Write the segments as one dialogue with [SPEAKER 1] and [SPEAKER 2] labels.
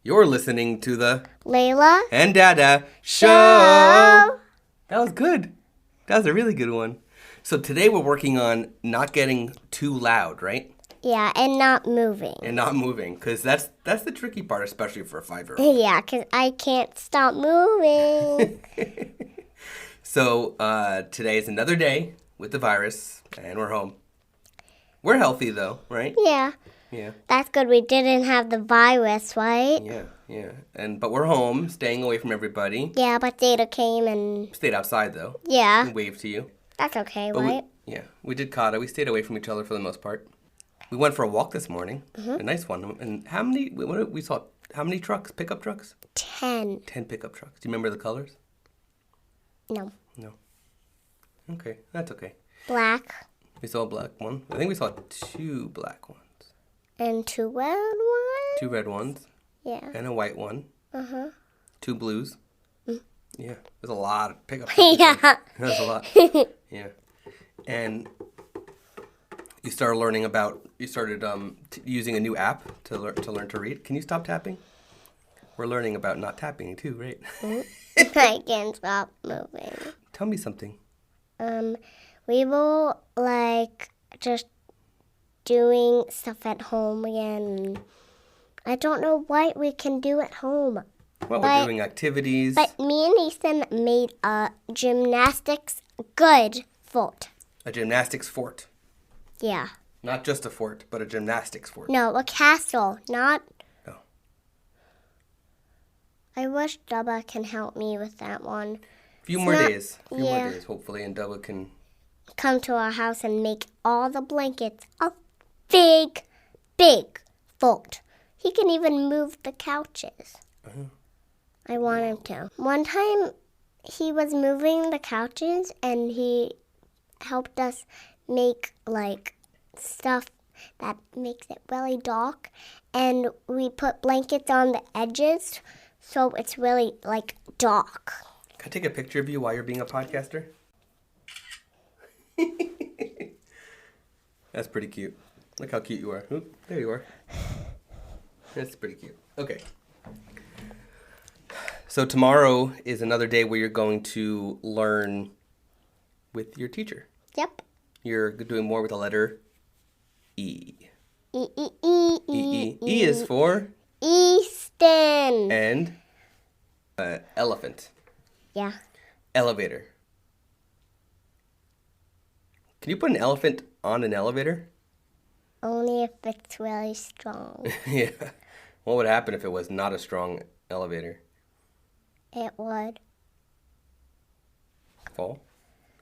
[SPEAKER 1] You're listening to the
[SPEAKER 2] Layla
[SPEAKER 1] and Dada show. That was good. That was a really good one. So today we're working on not getting too loud, right?
[SPEAKER 2] Yeah, and not moving.
[SPEAKER 1] And not moving, because that's the tricky part, especially for a 5-year-old.
[SPEAKER 2] Yeah, because I can't stop moving.
[SPEAKER 1] So today is another day with the virus, and we're home. We're healthy, though, right?
[SPEAKER 2] Yeah.
[SPEAKER 1] Yeah.
[SPEAKER 2] That's good. We didn't have the virus, right?
[SPEAKER 1] Yeah. But we're home, staying away from everybody.
[SPEAKER 2] Yeah, but Dada came and...
[SPEAKER 1] Stayed outside, though.
[SPEAKER 2] Yeah.
[SPEAKER 1] And waved to you.
[SPEAKER 2] That's okay,
[SPEAKER 1] But
[SPEAKER 2] right?
[SPEAKER 1] We did Kata. We stayed away from each other for the most part. We went for a walk this morning. A nice one. And how many trucks, pickup trucks?
[SPEAKER 2] 10.
[SPEAKER 1] 10 pickup trucks. Do you remember the colors?
[SPEAKER 2] No.
[SPEAKER 1] No. Okay, that's okay.
[SPEAKER 2] Black.
[SPEAKER 1] We saw a black one. I think we saw 2 black ones.
[SPEAKER 2] And 2 red ones?
[SPEAKER 1] 2 red ones.
[SPEAKER 2] Yeah.
[SPEAKER 1] And a white one. 2 blues. Yeah, there's a lot of pickup trucks.
[SPEAKER 2] Yeah.
[SPEAKER 1] That's a lot. Yeah. And you started using a new app to learn to read. Can you stop tapping? We're learning about not tapping too, right?
[SPEAKER 2] I can't stop moving.
[SPEAKER 1] Tell me something.
[SPEAKER 2] We will, just doing stuff at home again. I don't know what we can do at home.
[SPEAKER 1] Well, we're doing activities.
[SPEAKER 2] But me and Ethan made a gymnastics good fort.
[SPEAKER 1] A gymnastics fort.
[SPEAKER 2] Yeah.
[SPEAKER 1] Not just a fort, but a gymnastics fort.
[SPEAKER 2] No, a castle, not...
[SPEAKER 1] Oh.
[SPEAKER 2] I wish Dada can help me with that one.
[SPEAKER 1] A few more days,
[SPEAKER 2] Yeah.
[SPEAKER 1] hopefully, and Dubba can...
[SPEAKER 2] Come to our house and make all the blankets a big, big fort. He can even move the couches. I want him to. One time, he was moving the couches, and he helped us make, stuff that makes it really dark. And we put blankets on the edges, so it's really, dark.
[SPEAKER 1] Can I take a picture of you while you're being a podcaster? That's pretty cute. Look how cute you are. Oop, there you are. That's pretty cute. Okay. So tomorrow is another day where you're going to learn with your teacher.
[SPEAKER 2] Yep.
[SPEAKER 1] You're doing more with the letter E.
[SPEAKER 2] E.
[SPEAKER 1] E is for?
[SPEAKER 2] Easton.
[SPEAKER 1] And elephant.
[SPEAKER 2] Yeah.
[SPEAKER 1] Elevator. Can you put an elephant on an elevator?
[SPEAKER 2] Only if it's really strong.
[SPEAKER 1] Yeah. What would happen if it was not a strong elevator?
[SPEAKER 2] It would
[SPEAKER 1] Fall?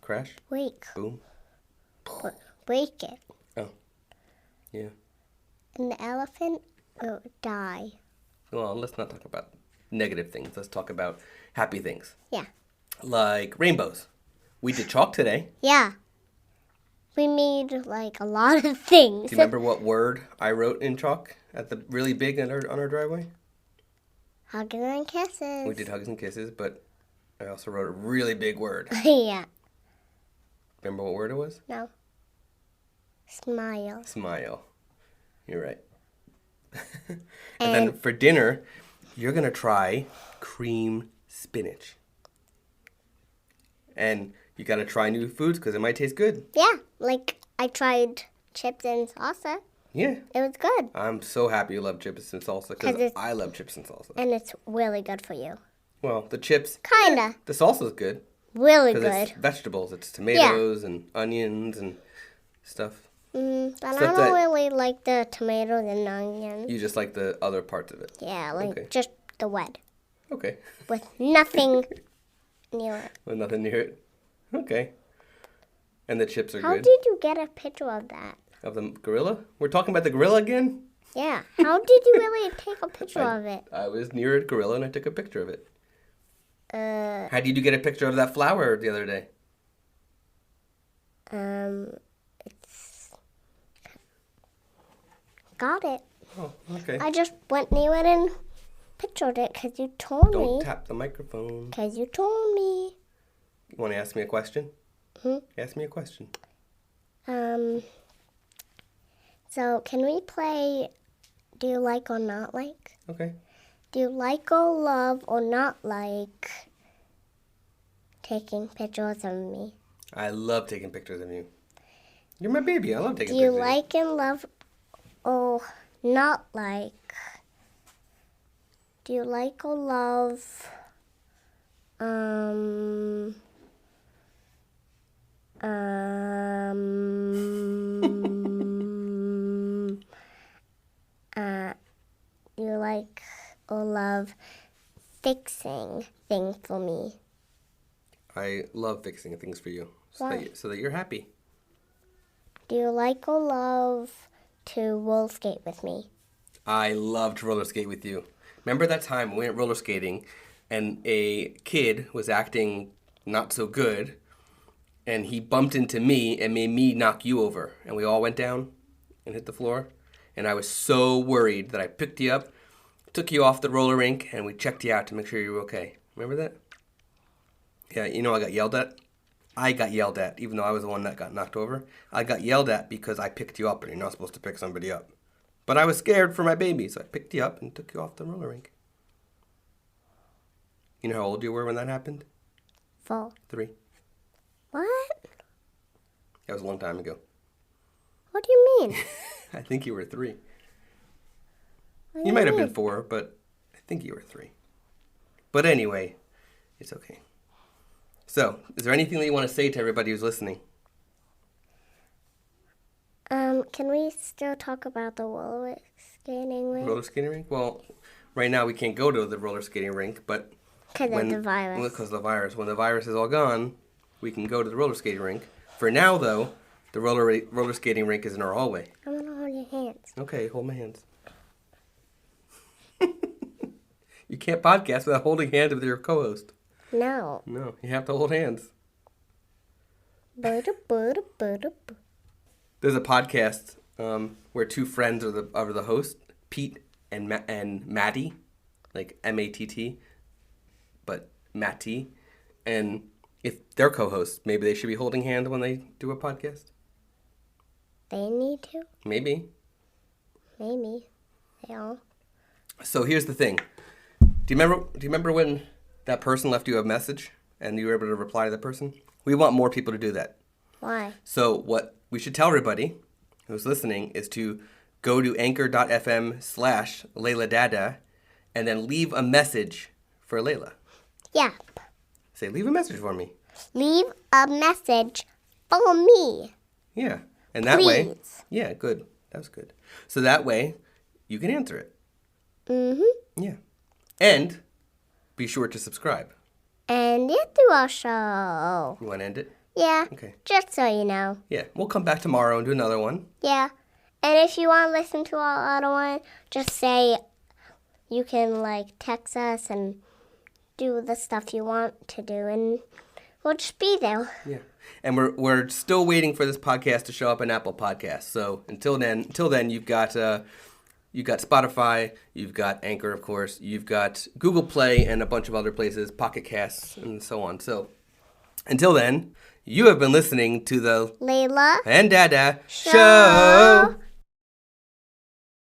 [SPEAKER 1] Crash?
[SPEAKER 2] break.
[SPEAKER 1] Boom?
[SPEAKER 2] Break it.
[SPEAKER 1] Oh. Yeah.
[SPEAKER 2] And the elephant would die.
[SPEAKER 1] Well, let's not talk about negative things. Let's talk about happy things.
[SPEAKER 2] Yeah.
[SPEAKER 1] Like rainbows. We did chalk today.
[SPEAKER 2] Yeah. We made, a lot of things.
[SPEAKER 1] Do you remember what word I wrote in chalk at the really big on our driveway?
[SPEAKER 2] Hugs and kisses.
[SPEAKER 1] We did hugs and kisses, but I also wrote a really big word.
[SPEAKER 2] Yeah.
[SPEAKER 1] Remember what word it was?
[SPEAKER 2] No. Smile.
[SPEAKER 1] Smile. You're right. And then for dinner, you're going to try cream spinach. And you got to try new foods because it might taste good.
[SPEAKER 2] Yeah. I tried chips and salsa.
[SPEAKER 1] Yeah.
[SPEAKER 2] It was good.
[SPEAKER 1] I'm so happy you love chips and salsa because I love chips and salsa.
[SPEAKER 2] And it's really good for you.
[SPEAKER 1] Well, the chips.
[SPEAKER 2] Kinda.
[SPEAKER 1] The salsa's good.
[SPEAKER 2] Really
[SPEAKER 1] Because
[SPEAKER 2] good.
[SPEAKER 1] it's vegetables. It's tomatoes and onions and stuff.
[SPEAKER 2] But I
[SPEAKER 1] Stuff
[SPEAKER 2] don't really like the tomatoes and onions.
[SPEAKER 1] You just like the other parts of it.
[SPEAKER 2] Yeah,
[SPEAKER 1] Okay.
[SPEAKER 2] just the wet.
[SPEAKER 1] Okay.
[SPEAKER 2] With nothing near it.
[SPEAKER 1] With nothing near it. Okay. And the chips are
[SPEAKER 2] How
[SPEAKER 1] good.
[SPEAKER 2] did you get a picture of that?
[SPEAKER 1] Of the gorilla? We're talking about the gorilla again?
[SPEAKER 2] Yeah. How did you really take a picture of it?
[SPEAKER 1] I was near a gorilla and I took a picture of it. How did you get a picture of that flower the other day?
[SPEAKER 2] It's... Got it.
[SPEAKER 1] Oh, okay.
[SPEAKER 2] I just went near it and pictured it because you told me.
[SPEAKER 1] Don't tap the microphone.
[SPEAKER 2] Because you told me.
[SPEAKER 1] You want to ask me a question? Ask me a question.
[SPEAKER 2] So can we play Do You Like or Not Like?
[SPEAKER 1] Okay.
[SPEAKER 2] Do you like or love or not like taking pictures of me?
[SPEAKER 1] I love taking pictures of you. You're my baby. I love taking
[SPEAKER 2] Do you
[SPEAKER 1] pictures
[SPEAKER 2] like and love or not like? Do you like or love do you like or love fixing things for me?
[SPEAKER 1] I love fixing things for you
[SPEAKER 2] Why?
[SPEAKER 1] so that you're happy.
[SPEAKER 2] Do you like or love to roller skate with me?
[SPEAKER 1] I love to roller skate with you. Remember that time we went roller skating and a kid was acting not so good and he bumped into me and made me knock you over and we all went down and hit the floor and I was so worried that I picked you up, took you off the roller rink and we checked you out to make sure you were okay. Remember that? Yeah, you know I got yelled at? I got yelled at even though I was the one that got knocked over. I got yelled at because I picked you up and you're not supposed to pick somebody up. But I was scared for my baby, so I picked you up and took you off the roller rink. You know how old you were when that happened?
[SPEAKER 2] 4.
[SPEAKER 1] 3.
[SPEAKER 2] What?
[SPEAKER 1] That was a long time ago.
[SPEAKER 2] What do you mean?
[SPEAKER 1] I think you were 3.
[SPEAKER 2] What do
[SPEAKER 1] You might have
[SPEAKER 2] mean?
[SPEAKER 1] been 4, but I think you were 3. But anyway, it's okay. So, is there anything that you want to say to everybody who's listening?
[SPEAKER 2] Can we still talk about the roller skating rink?
[SPEAKER 1] Roller skating rink? Well, right now we can't go to the roller skating rink, but
[SPEAKER 2] Because of the virus.
[SPEAKER 1] Because of the virus. When the virus is all gone, we can go to the roller skating rink. For now, though, the roller skating rink is in our hallway.
[SPEAKER 2] I want to hold your hands.
[SPEAKER 1] Okay, hold my hands. You can't podcast without holding hands with your co-host.
[SPEAKER 2] No.
[SPEAKER 1] No, you have to hold hands.
[SPEAKER 2] Butter.
[SPEAKER 1] There's a podcast where 2 friends are the host, Pete and Maddie, like M-A-T-T, but Matty. And if they're co-hosts, maybe they should be holding hands when they do a podcast.
[SPEAKER 2] They need to?
[SPEAKER 1] Maybe.
[SPEAKER 2] Maybe. They all.
[SPEAKER 1] So here's the thing. Do you remember when that person left you a message and you were able to reply to that person? We want more people to do that.
[SPEAKER 2] Why?
[SPEAKER 1] So what we should tell everybody who's listening is to go to anchor.fm/Layla Dada and then leave a message for Layla.
[SPEAKER 2] Yeah.
[SPEAKER 1] Say, leave a message for me.
[SPEAKER 2] Leave a message for me.
[SPEAKER 1] Yeah. And that way.
[SPEAKER 2] Please.
[SPEAKER 1] Yeah, good. That was good. So that way you can answer it.
[SPEAKER 2] Mm-hmm.
[SPEAKER 1] Yeah. And be sure to subscribe.
[SPEAKER 2] And you do our show.
[SPEAKER 1] You want to end it?
[SPEAKER 2] Yeah.
[SPEAKER 1] Okay.
[SPEAKER 2] Just so you know.
[SPEAKER 1] Yeah. We'll come back tomorrow and do another one.
[SPEAKER 2] Yeah. And if you want to listen to our other one, just say you can text us and do the stuff you want to do, and we'll just be there.
[SPEAKER 1] Yeah. And we're still waiting for this podcast to show up in Apple Podcasts. So until then, you've got Spotify, you've got Anchor, of course, you've got Google Play and a bunch of other places, Pocket Casts, and so on. So until then, you have been listening to the
[SPEAKER 2] Layla
[SPEAKER 1] and Dada show.